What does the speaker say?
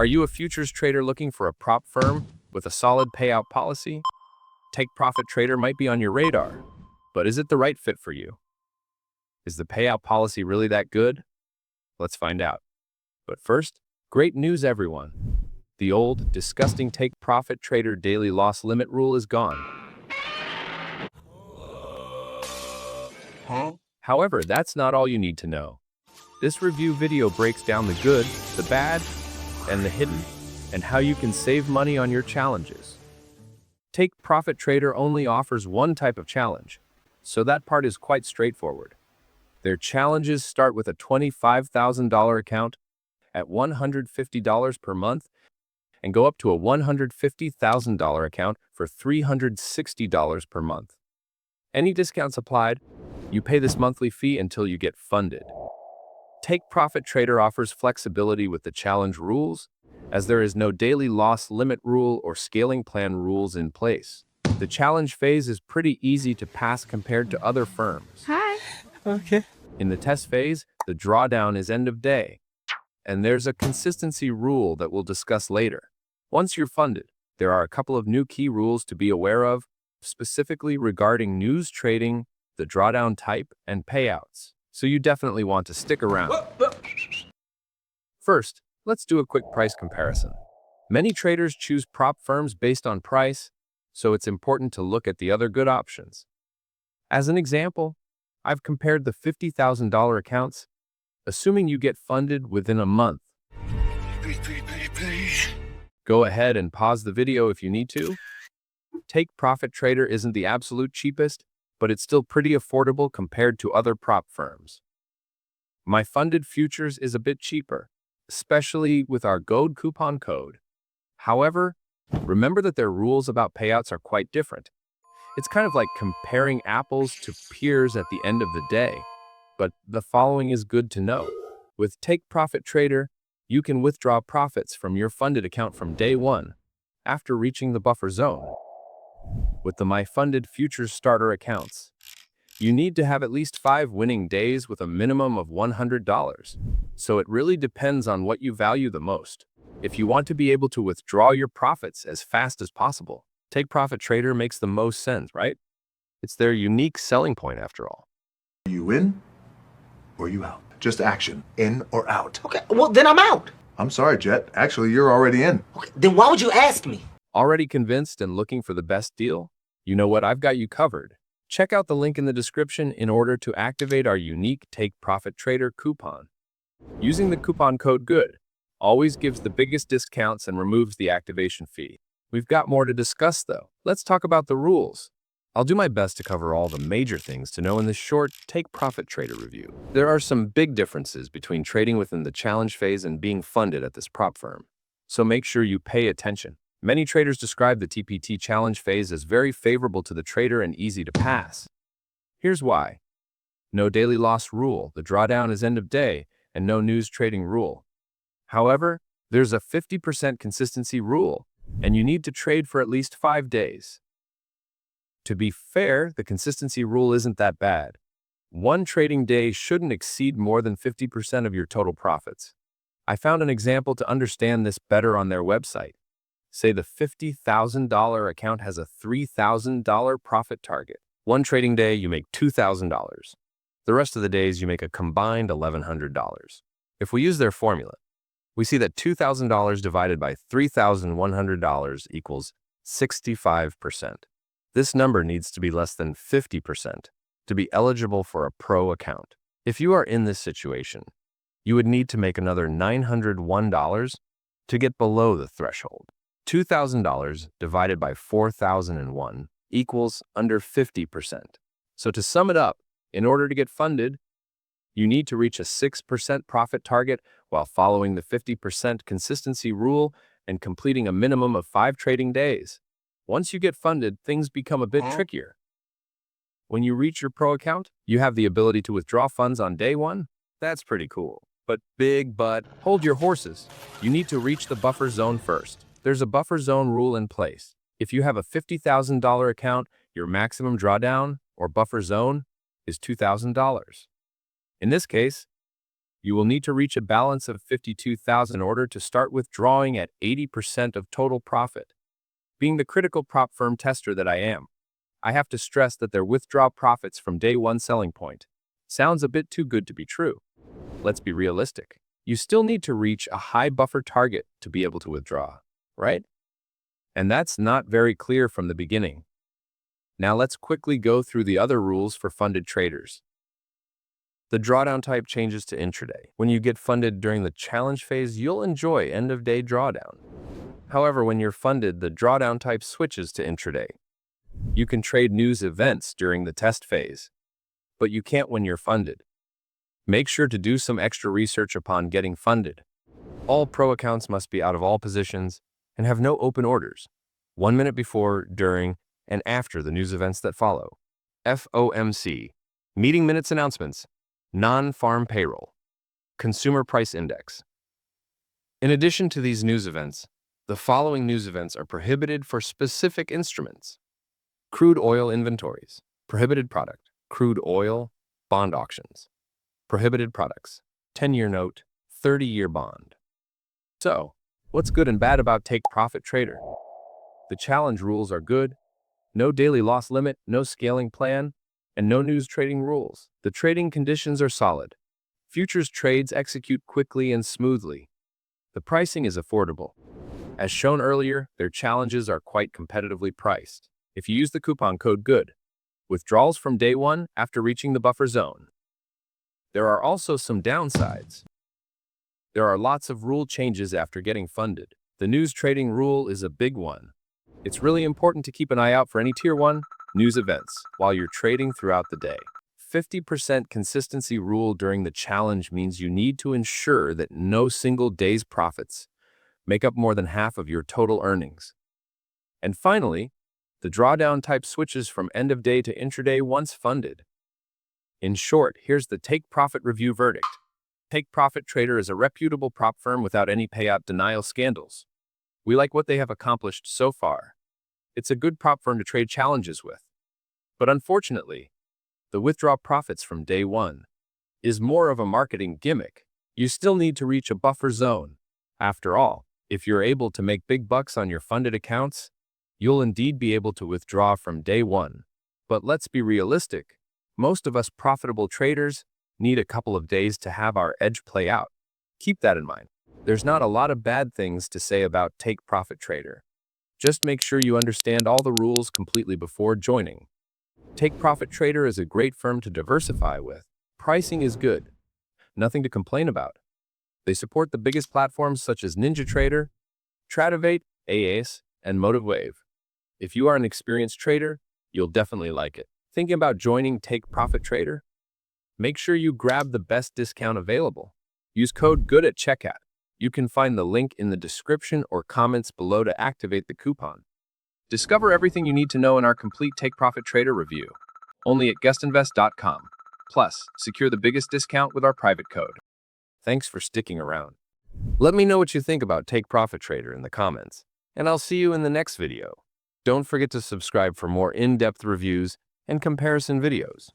Are you a futures trader looking for a prop firm with a solid payout policy? Take Profit Trader might be on your radar, but is it the right fit for you? Is the payout policy really that good? Let's find out. But first, great news everyone. The old, disgusting Take Profit Trader daily loss limit rule is gone. However, that's not all you need to know. This review video breaks down the good, the bad, and the hidden, and how you can save money on your challenges. Take Profit Trader only offers one type of challenge, so that part is quite straightforward. Their challenges start with a $25,000 account at $150 per month and go up to a $150,000 account for $360 per month. Any discounts applied, you pay this monthly fee until you get funded. Take Profit Trader offers flexibility with the challenge rules, as there is no daily loss limit rule or scaling plan rules in place. The challenge phase is pretty easy to pass compared to other firms. Hi. Okay. In the test phase, the drawdown is end of day, and there's a consistency rule that we'll discuss later. Once you're funded, there are a couple of new key rules to be aware of, specifically regarding news trading, the drawdown type, and payouts. So you definitely want to stick around. First, let's do a quick price comparison. Many traders choose prop firms based on price, so it's important to look at the other good options. As an example, I've compared the $50,000 accounts, assuming you get funded within a month. Go ahead and pause the video if you need to. Take Profit Trader isn't the absolute cheapest, but it's still pretty affordable compared to other prop firms. My funded futures is a bit cheaper, especially with our GOLD coupon code. However, remember that their rules about payouts are quite different. It's kind of like comparing apples to pears at the end of the day, but the following is good to know. With Take Profit Trader, you can withdraw profits from your funded account from day one, after reaching the buffer zone. With the My Funded Futures starter accounts, you need to have at least 5 winning days with a minimum of $100. So it really depends on what you value the most. If you want to be able to withdraw your profits as fast as possible, Take Profit Trader makes the most sense, right? It's their unique selling point after all. You in or you out? Just action, in or out. Okay, well then I'm out. I'm sorry, Jet. Actually, you're already in. Okay, then why would you ask me? Already convinced and looking for the best deal? You know what? I've got you covered. Check out the link in the description in order to activate our unique Take Profit Trader coupon. Using the coupon code GOOD always gives the biggest discounts and removes the activation fee. We've got more to discuss though. Let's talk about the rules. I'll do my best to cover all the major things to know in this short Take Profit Trader review. There are some big differences between trading within the challenge phase and being funded at this prop firm, so make sure you pay attention. Many traders describe the TPT challenge phase as very favorable to the trader and easy to pass. Here's why. No daily loss rule, the drawdown is end of day, and no news trading rule. However, there's a 50% consistency rule, and you need to trade for at least 5 days. To be fair, the consistency rule isn't that bad. One trading day shouldn't exceed more than 50% of your total profits. I found an example to understand this better on their website. Say the $50,000 account has a $3,000 profit target. One trading day, you make $2,000. The rest of the days, you make a combined $1,100. If we use their formula, we see that $2,000 divided by $3,100 equals 65%. This number needs to be less than 50% to be eligible for a pro account. If you are in this situation, you would need to make another $901 to get below the threshold. $2,000 divided by 4,001 equals under 50%. So to sum it up, in order to get funded, you need to reach a 6% profit target while following the 50% consistency rule and completing a minimum of 5 trading days. Once you get funded, things become a bit trickier. When you reach your pro account, you have the ability to withdraw funds on day one. That's pretty cool. But hold your horses. You need to reach the buffer zone first. There's a buffer zone rule in place. If you have a $50,000 account, your maximum drawdown, or buffer zone, is $2,000. In this case, You will need to reach a balance of 52,000 in order to start withdrawing at 80% of total profit. Being the critical prop firm tester that I am, I have to stress that their withdraw profits from day one selling point sounds a bit too good to be true. Let's be realistic. You still need to reach a high buffer target to be able to withdraw, right? And that's not very clear from the beginning. Now let's quickly go through the other rules for funded traders. The drawdown type changes to intraday. When you get funded during the challenge phase, you'll enjoy end-of-day drawdown. However, when you're funded, the drawdown type switches to intraday. You can trade news events during the test phase, but you can't when you're funded. Make sure to do some extra research upon getting funded. All pro accounts must be out of all positions and have no open orders 1 minute before, during, and after the news events that follow. FOMC, meeting minutes announcements, non-farm payroll, consumer price index. In addition to these news events, the following news events are prohibited for specific instruments. Crude oil inventories, prohibited product, crude oil, bond auctions, prohibited products, 10-year note, 30-year bond. So, what's good and bad about Take Profit Trader? The challenge rules are good. No daily loss limit, no scaling plan, and no news trading rules. The trading conditions are solid. Futures trades execute quickly and smoothly. The pricing is affordable. As shown earlier, their challenges are quite competitively priced. If you use the coupon code GOOD, withdrawals from day one after reaching the buffer zone. There are also some downsides. There are lots of rule changes after getting funded. The news trading rule is a big one. It's really important to keep an eye out for any Tier 1 news events while you're trading throughout the day. 50% consistency rule during the challenge means you need to ensure that no single day's profits make up more than half of your total earnings. And finally, the drawdown type switches from end of day to intraday once funded. In short, here's the Take Profit review verdict. Take Profit Trader is a reputable prop firm without any payout denial scandals. We like what they have accomplished so far. It's a good prop firm to trade challenges with. But unfortunately, the withdraw profits from day one is more of a marketing gimmick. You still need to reach a buffer zone. After all, if you're able to make big bucks on your funded accounts, you'll indeed be able to withdraw from day one. But let's be realistic. Most of us profitable traders need a couple of days to have our edge play out. Keep that in mind. There's not a lot of bad things to say about Take Profit Trader. Just make sure you understand all the rules completely before joining. Take Profit Trader is a great firm to diversify with. Pricing is good. Nothing to complain about. They support the biggest platforms such as NinjaTrader, Tradivate, AACE, and MotiveWave. If you are an experienced trader, you'll definitely like it. Thinking about joining Take Profit Trader? Make sure you grab the best discount available. Use code GOOD at checkout. You can find the link in the description or comments below to activate the coupon. Discover everything you need to know in our complete Take Profit Trader review, only at guestinvest.com. Plus, secure the biggest discount with our private code. Thanks for sticking around. Let me know what you think about Take Profit Trader in the comments, and I'll see you in the next video. Don't forget to subscribe for more in-depth reviews and comparison videos.